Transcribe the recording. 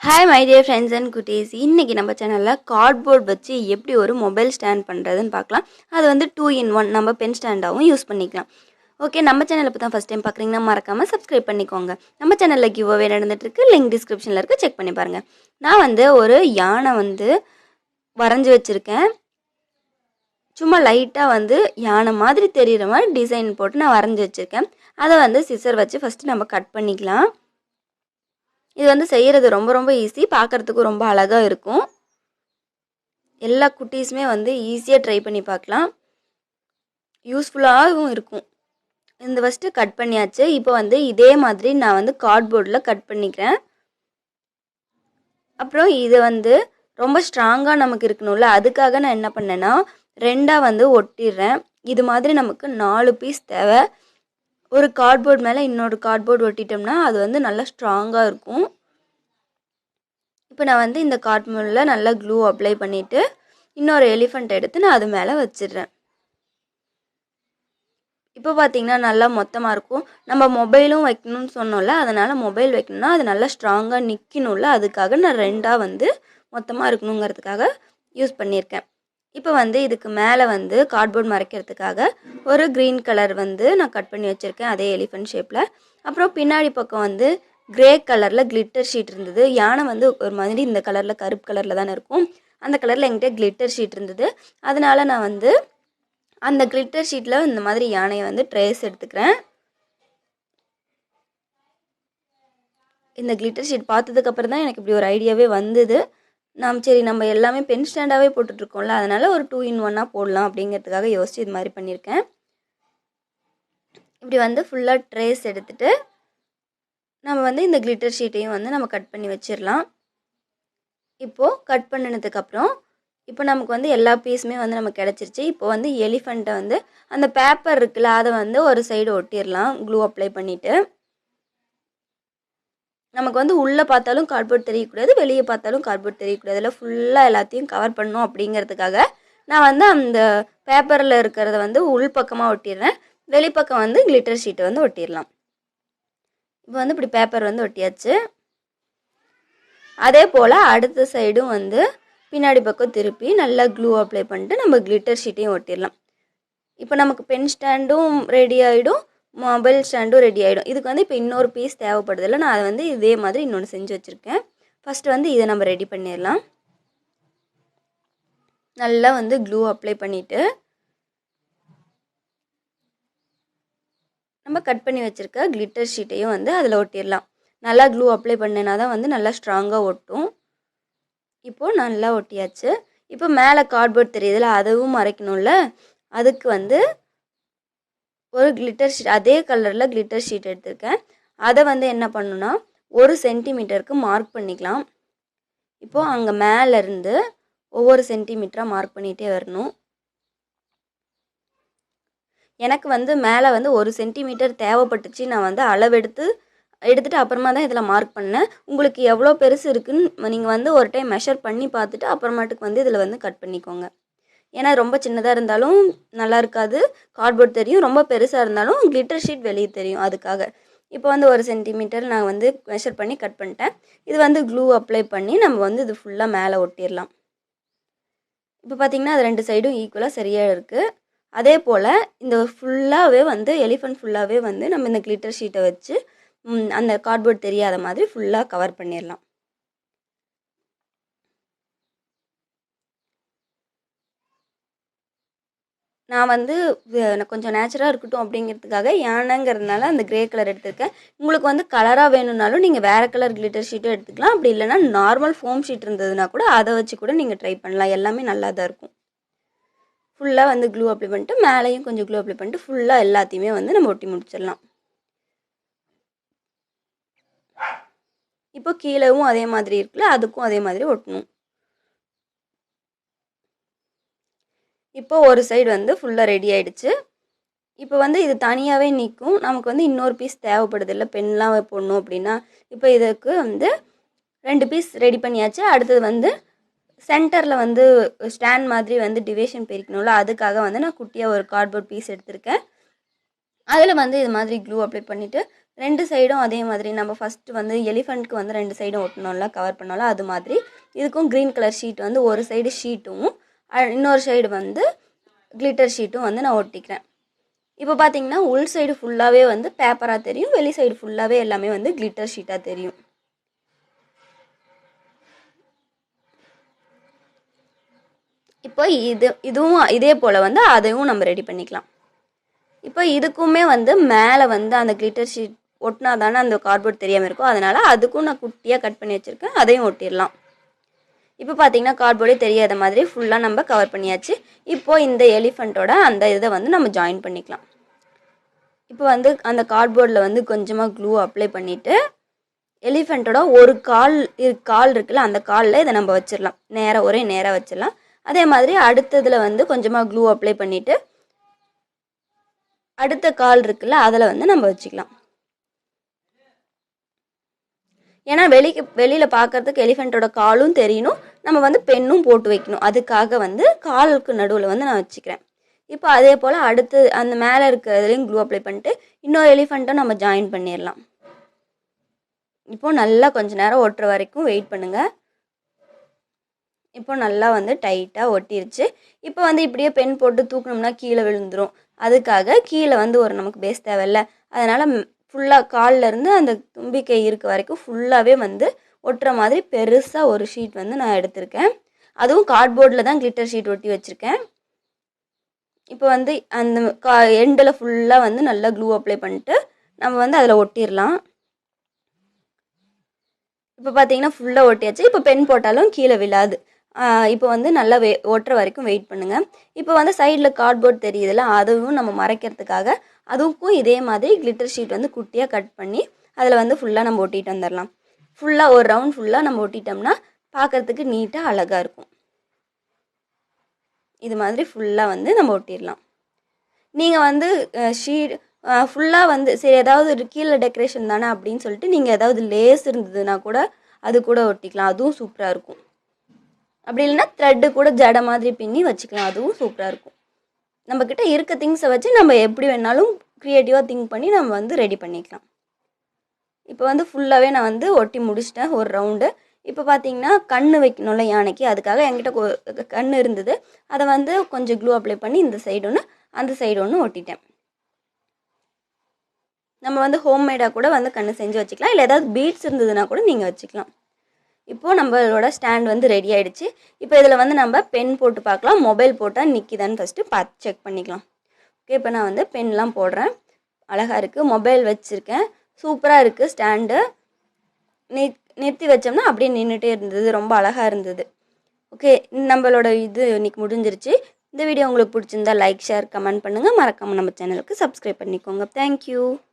Hi my dear friends and cuties. இன்னைக்கு நம்ம சேனல்ல கார்ட்போர்ட் வச்சு எப்படி ஒரு மொபைல் ஸ்டாண்ட் பண்றதுன்னு பார்க்கலாம். அது வந்து 2 in 1 நம்ம பென் ஸ்டாண்டாவும் யூஸ் பண்ணிக்கலாம். ஓகே, நம்ம சேனலை இப்போ தான் ஃபர்ஸ்ட் டைம் பார்க்குறீங்கன்னா மறக்காம சப்ஸ்கிரைப் பண்ணிக்கோங்க. நம்ம சேனல்ல கிவ் அவே நடந்துட்டு இருக்கு. லிங்க் டிஸ்கிரிப்ஷன்ல இருக்கு, செக் பண்ணி பாருங்க. நான் வந்து ஒரு யானை வந்து வரைஞ்சு வச்சிருக்கேன். சும்மா லைட்டா வந்து யானை மாதிரி தெரியுற மாதிரி டிசைன் போட்டு நான் வரைஞ்சு வச்சிருக்கேன். அதை வந்து சிசர் வச்சு ஃபர்ஸ்ட் நம்ம கட் பண்ணிக்கலாம். இது வந்து செய்கிறது ரொம்ப ஈஸி, பார்க்குறதுக்கும் ரொம்ப அழகாக இருக்கும். எல்லா குட்டீஸுமே வந்து ஈஸியாக ட்ரை பண்ணி பார்க்கலாம், யூஸ்ஃபுல்லாகவும் இருக்கும். இந்த ஃபஸ்ட்டு கட் பண்ணியாச்சு. இப்போ வந்து இதே மாதிரி நான் வந்து கார்ட்போர்டில் கட் பண்ணிக்கிறேன். அப்புறம் இது வந்து ரொம்ப ஸ்ட்ராங்காக நமக்கு இருக்கணும்ல, அதுக்காக நான் என்ன பண்ணேன்னா ரெண்டாக வந்து ஒட்டிடுறேன். இது மாதிரி நமக்கு 4 பீஸ் தேவை. ஒரு கார்ட்போர்ட் மேலே இன்னொரு கார்ட்போர்ட் ஒட்டிட்டோம்னா அது வந்து நல்லா ஸ்ட்ராங்காக இருக்கும். இப்போ நான் வந்து இந்த கார்ட்போர்டில் நல்லா க்ளூ அப்ளை பண்ணிவிட்டு இன்னொரு எலிஃபண்ட் எடுத்து நான் அது மேலே வச்சிடுறேன். இப்போ பார்த்தீங்கன்னா நல்லா மொத்தமாக இருக்கும். நம்ம மொபைலும் வைக்கணும்னு சொன்னோம்ல, அதனால் மொபைல் வைக்கணும்னா அது நல்லா ஸ்ட்ராங்காக நிற்கணும்ல, அதுக்காக நான் ரெண்டாக வந்து மொத்தமாக இருக்கணுங்கிறதுக்காக யூஸ் பண்ணியிருக்கேன். இப்போ வந்து இதுக்கு மேலே வந்து கார்ட்போர்ட் மறைக்கிறதுக்காக ஒரு க்ரீன் கலர் வந்து நான் கட் பண்ணி வச்சுருக்கேன், அதே எலிஃபண்ட் ஷேப்பில். அப்புறம் பின்னாடி பக்கம் வந்து கிரே கலரில் கிளிட்டர் ஷீட் இருந்தது. யானை வந்து ஒரு மாதிரி இந்த கலரில் கருப்பு கலரில் தானே இருக்கும், அந்த கலரில் என்கிட்ட கிளிட்டர் ஷீட் இருந்தது. அதனால் நான் வந்து அந்த கிளிட்டர் ஷீட்டில் இந்த மாதிரி யானையை வந்து ட்ரேஸ் எடுத்துக்கிறேன். இந்த கிளிட்டர் ஷீட் பார்த்ததுக்கப்புறம் தான் எனக்கு இப்படி ஒரு ஐடியாவே வந்தது. சரி நம்ம எல்லாமே பென் ஸ்டாண்டாகவே போட்டுட்ருக்கோம்ல, அதனால் ஒரு 2 in 1 போடலாம் அப்படிங்கிறதுக்காக யோசித்து இது மாதிரி பண்ணியிருக்கேன். இப்படி வந்து ஃபுல்லாக ட்ரேஸ் எடுத்துகிட்டு நம்ம வந்து இந்த கிளிட்டர் ஷீட்டையும் வந்து நம்ம கட் பண்ணி வச்சிடலாம். இப்போது கட் பண்ணினதுக்கப்புறம் இப்போ நமக்கு வந்து எல்லா பீஸுமே வந்து நமக்கு கிடச்சிருச்சு. இப்போ வந்து எலிஃபண்ட்டை வந்து அந்த பேப்பர் இருக்குல்ல, அதை வந்து ஒரு சைடு ஒட்டிடலாம் க்ளூ அப்ளை பண்ணிவிட்டு. நமக்கு வந்து உள்ளே பார்த்தாலும் கார்ட்போர்ட் தெரியக்கூடாது, வெளியே பார்த்தாலும் கார்ட்போர்ட் தெரியக்கூடாது, அதில் ஃபுல்லாக எல்லாத்தையும் கவர் பண்ணணும் அப்படிங்கிறதுக்காக நான் வந்து அந்த பேப்பரில் இருக்கிறத வந்து உள் பக்கமாக ஒட்டிடுறேன். வெளிப்பக்கம் வந்து கிளிட்டர் ஷீட்டை வந்து ஒட்டிடலாம். இப்போ வந்து இப்படி பேப்பர் வந்து ஒட்டியாச்சு. அதே போல் அடுத்த சைடும் வந்து பின்னாடி பக்கம் திருப்பி நல்லா க்ளூ அப்ளை பண்ணிட்டு நம்ம கிளிட்டர் ஷீட்டையும் ஒட்டிடலாம். இப்போ நமக்கு பென் ஸ்டாண்டும் ரெடி ஆகிடும், மொபைல் ஸ்டாண்டும் ரெடி ஆகிடும். இதுக்கு வந்து இப்போ இன்னொரு பீஸ் தேவைப்படுதில்ல, நான் அதை வந்து இதே மாதிரி இன்னொன்று செஞ்சு வச்சுருக்கேன். ஃபஸ்ட்டு வந்து இதை நம்ம ரெடி பண்ணிடலாம். நல்லா வந்து க்ளூ அப்ளை பண்ணிவிட்டு நம்ம கட் பண்ணி வச்சுருக்க கிளிட்டர் ஷீட்டையும் வந்து அதில் ஒட்டிடலாம். நல்லா க்ளூ அப்ளை பண்ணினா தான் வந்து நல்லா ஸ்ட்ராங்காக ஒட்டும். இப்போது நல்லா ஒட்டியாச்சு. இப்போ மேலே கார்ட்போர்ட் தெரியுதுல, அதுவும் மறைக்கணும்ல, அதுக்கு வந்து ஒரு கிளிட்டர் ஷீட் அதே கலரில் கிளிட்டர் ஷீட் எடுத்திருக்கேன். அதை வந்து என்ன பண்ணணும்னா 1 சென்டிமீட்டருக்கு மார்க் பண்ணிக்கலாம். இப்போது அங்கே மேலேருந்து ஒவ்வொரு சென்டிமீட்டராக மார்க் பண்ணிகிட்டே வரணும். எனக்கு வந்து மேலே வந்து 1 சென்டிமீட்டர் தேவைப்பட்டுச்சு. நான் வந்து எடுத்துகிட்டு அப்புறமா தான் இதில் மார்க் பண்ணேன். உங்களுக்கு எவ்வளோ பெருசு இருக்குன்னு நீங்கள் வந்து ஒரு டைம் மெஷர் பண்ணி பார்த்துட்டு அப்புறமாட்டுக்கு வந்து இதில் வந்து கட் பண்ணிக்கோங்க. ஏன்னா ரொம்ப சின்னதாக இருந்தாலும் நல்லா இருக்காது, கார்ட்போர்ட் தெரியும். ரொம்ப பெருசாக இருந்தாலும் கிளிட்டர் ஷீட் வெளியே தெரியும், அதுக்காக. இப்போ வந்து 1 சென்டிமீட்டர் நான் வந்து மெஷர் பண்ணி கட் பண்ணிட்டேன். இது வந்து க்ளூ அப்ளை பண்ணி நம்ம வந்து இது ஃபுல்லாக மேலே ஒட்டிடலாம். இப்போ பார்த்திங்கன்னா அது 2 சைடும் ஈக்குவலாக சரியாக இருக்குது. அதே போல் இந்த ஃபுல்லாகவே வந்து எலிஃபண்ட் ஃபுல்லாகவே வந்து நம்ம இந்த கிளிட்டர் ஷீட்டை வச்சு அந்த கார்ட்போர்ட் தெரியாத மாதிரி ஃபுல்லாக கவர் பண்ணிடலாம். நான் வந்து கொஞ்சம் நேச்சுரலாக இருக்கட்டும் அப்படிங்கிறதுக்காக யானைங்கிறதுனால அந்த கிரே கலர் எடுத்திருக்கேன். உங்களுக்கு வந்து கலராக வேணும்னாலும் நீங்கள் வேறு கலர் கிளிட்டர் ஷீட்டும் எடுத்துக்கலாம். அப்படி இல்லைனா நார்மல் ஃபோம் ஷீட் இருந்ததுன்னா கூட அதை வச்சு கூட நீங்கள் ட்ரை பண்ணலாம். எல்லாமே நல்லா தான் இருக்கும். ஃபுல்லாக வந்து க்ளூ அப்ளை பண்ணிட்டு மேலேயும் கொஞ்சம் க்ளூ அப்ளை பண்ணிட்டு ஃபுல்லாக எல்லாத்தையுமே வந்து நம்ம ஒட்டி முடிச்சிடலாம். இப்போ கீழேவும் அதே மாதிரி இருக்குல்ல, அதுக்கும் அதே மாதிரி ஒட்டணும். இப்போ ஒரு சைடு வந்து ஃபுல்லாக ரெடி ஆகிடுச்சு. இப்போ வந்து இது தனியாகவே நிற்கும். நமக்கு வந்து இன்னொரு பீஸ் தேவைப்படுது இல்லை, பென்லாம் போடணும் அப்படின்னா. இப்போ இதுக்கு வந்து 2 பீஸ் ரெடி பண்ணியாச்சு. அடுத்தது வந்து சென்டரில் வந்து ஸ்டாண்ட் மாதிரி வந்து டிவிஷன் பிரிக்கணும்ல, அதுக்காக வந்து நான் குட்டியாக ஒரு கார்ட்போர்ட் பீஸ் எடுத்திருக்கேன். அதில் வந்து இது மாதிரி க்ளூ அப்ளை பண்ணிவிட்டு 2 சைடும் அதே மாதிரி நம்ம ஃபஸ்ட்டு வந்து எலிஃபண்ட்க்கு வந்து 2 சைடும் ஒட்டணும்ல, கவர் பண்ணோம்ல, அது மாதிரி இதுக்கும் க்ரீன் கலர் ஷீட் வந்து ஒரு சைடு ஷீட்டும் இன்னொரு சைடு வந்து கிளிட்டர் ஷீட்டும் வந்து நான் ஒட்டிக்கிறேன். இப்போ பார்த்தீங்கன்னா உள் சைடு ஃபுல்லாகவே வந்து பேப்பராக தெரியும், வெளி சைடு ஃபுல்லாகவே எல்லாமே வந்து கிளிட்டர் ஷீட்டாக தெரியும். இப்போ இதுவும் இதே போல் வந்து அதையும் நம்ம ரெடி பண்ணிக்கலாம். இப்போ இதுக்குமே வந்து மேலே வந்து அந்த கிளிட்டர் ஷீட் ஒட்டினா தானே அந்த கார்ட்போர்ட் தெரியாமல் இருக்கும், அதனால் அதுக்கும் நான் குட்டியாக கட் பண்ணி வச்சுருக்கேன், அதையும் ஒட்டிடலாம். இப்போ பார்த்தீங்கன்னா கார்ட்போர்டே தெரியாத மாதிரி ஃபுல்லாக நம்ம கவர் பண்ணியாச்சு. இப்போது இந்த எலிஃபண்ட்டோட அந்த இதை வந்து நம்ம ஜாயின் பண்ணிக்கலாம். இப்போ வந்து அந்த கார்ட்போர்டில் வந்து கொஞ்சமாக க்ளூ அப்ளை பண்ணிவிட்டு எலிஃபண்ட்டோட ஒரு கால் இருக்குல்ல, அந்த காலில் இதை நம்ம வச்சிடலாம், ஒரே நேராக வச்சிடலாம். அதே மாதிரி அடுத்ததில் வந்து கொஞ்சமாக க்ளூ அப்ளை பண்ணிவிட்டு அடுத்த கால் இருக்குல்ல, அதில் வந்து நம்ம வச்சுக்கலாம். ஏன்னா வெளியில் பார்க்குறதுக்கு எலிஃபண்ட்டோட காலும் தெரியணும், நம்ம வந்து பெண்ணும் போட்டு வைக்கணும், அதுக்காக வந்து காலுக்கு நடுவில் வந்து நான் வச்சுக்கிறேன். இப்போ அதே போல் அடுத்து அந்த மேலே இருக்கிறதுலையும் க்ளூ அப்ளை பண்ணிட்டு இன்னொரு எலிஃபண்ட்டை நம்ம ஜாயின் பண்ணிடலாம். இப்போது நல்லா கொஞ்சம் நேரம் ஒட்டுற வரைக்கும் வெயிட் பண்ணுங்கள். இப்போ நல்லா வந்து டைட்டாக ஒட்டிருச்சு. இப்போ வந்து இப்படியே பென் போட்டு தூக்கணும்னா கீழே விழுந்துடும், அதுக்காக கீழே வந்து ஒரு நமக்கு பேஸ் தேவையில்ல, அதனால் ஃபுல்லாக கால்லேருந்து அந்த தும்பிக்கை இருக்க வரைக்கும் ஃபுல்லாகவே வந்து ஒட்டுற மாதிரி பெருசாக ஒரு ஷீட் வந்து நான் எடுத்திருக்கேன். அதுவும் கார்ட்போர்டில் தான் கிளிட்டர் ஷீட் ஒட்டி வச்சுருக்கேன். இப்போ வந்து அந்த எண்டில் ஃபுல்லாக வந்து நல்லா க்ளூ அப்ளை பண்ணிட்டு நம்ம வந்து அதில் ஒட்டிடலாம். இப்போ பார்த்தீங்கன்னா ஃபுல்லாக ஒட்டியாச்சு. இப்போ பென் போட்டாலும் கீழே விழாது. இப்போ வந்து நல்லா ஒட்டுற வரைக்கும் வெயிட் பண்ணுங்கள். இப்போ வந்து சைடில் கார்ட்போர்ட் தெரியுதுல்ல, அதுவும் நம்ம மறைக்கிறதுக்காக அதுக்கும் இதே மாதிரி கிளிட்டர் ஷீட் வந்து குட்டியாக கட் பண்ணி அதில் வந்து ஃபுல்லாக நம்ம ஒட்டிட்டு வந்துடலாம். ஃபுல்லாக ஒரு ரவுண்ட் ஃபுல்லாக நம்ம ஒட்டிட்டோம்னா பார்க்குறதுக்கு நீட்டாக அழகாக இருக்கும். இது மாதிரி ஃபுல்லாக வந்து நம்ம ஒட்டிடலாம். நீங்கள் வந்து ஷீட் ஃபுல்லாக வந்து சரி ஏதாவது கீழே டெக்கரேஷன் தானே அப்படின்னு சொல்லிட்டு நீங்கள் ஏதாவது லேஸ் இருந்ததுன்னா கூட அது கூட ஒட்டிக்கலாம், அதுவும் சூப்பராக இருக்கும். அப்படி இல்லைன்னா த்ரெட்டு கூட ஜடை மாதிரி பின்னி வச்சுக்கலாம், அதுவும் சூப்பராக இருக்கும். நம்மக்கிட்ட இருக்க திங்ஸை வச்சு நம்ம எப்படி வேணாலும் க்ரியேட்டிவாக திங்க் பண்ணி நம்ம வந்து ரெடி பண்ணிக்கலாம். இப்போ வந்து ஃபுல்லாகவே நான் வந்து ஒட்டி முடிச்சிட்டேன் ஒரு ரவுண்டு. இப்போ பார்த்தீங்கன்னா கண் வைக்கணும்ல யானைக்கு, அதுக்காக என்கிட்ட கண் இருந்தது, அதை வந்து கொஞ்சம் க்ளூ அப்ளை பண்ணி இந்த சைடு ஒன்று அந்த சைடு ஒன்று ஒட்டிட்டேன். நம்ம வந்து ஹோம்மேடாக கூட வந்து கண் செஞ்சு வச்சுக்கலாம், இல்லை ஏதாவது பீட்ஸ் இருந்ததுன்னா கூட நீங்கள் வச்சுக்கலாம். இப்போது நம்மளோட ஸ்டாண்ட் வந்து ரெடி ஆகிடுச்சு. இப்போ இதில் வந்து நம்ம பென் போட்டு பார்க்கலாம், மொபைல் போட்டால் நிற்கிதான்னு ஃபஸ்ட்டு பார்த்து செக் பண்ணிக்கலாம். ஓகே, இப்போ நான் வந்து பென்லாம் போடுறேன், அழகாக இருக்குது. மொபைல் வச்சுருக்கேன், சூப்பராக இருக்குது. ஸ்டாண்டு நிறுத்தி வச்சோம்னா அப்படியே நின்றுட்டே இருந்தது, ரொம்ப அழகாக இருந்தது. ஓகே, நம்மளோட இது இன்றைக்கி முடிஞ்சிருச்சு. இந்த வீடியோ உங்களுக்கு பிடிச்சிருந்தா லைக், ஷேர், கமெண்ட் பண்ணுங்கள். மறக்காமல் நம்ம சேனலுக்கு சப்ஸ்கிரைப் பண்ணிக்கோங்க. தேங்க்யூ.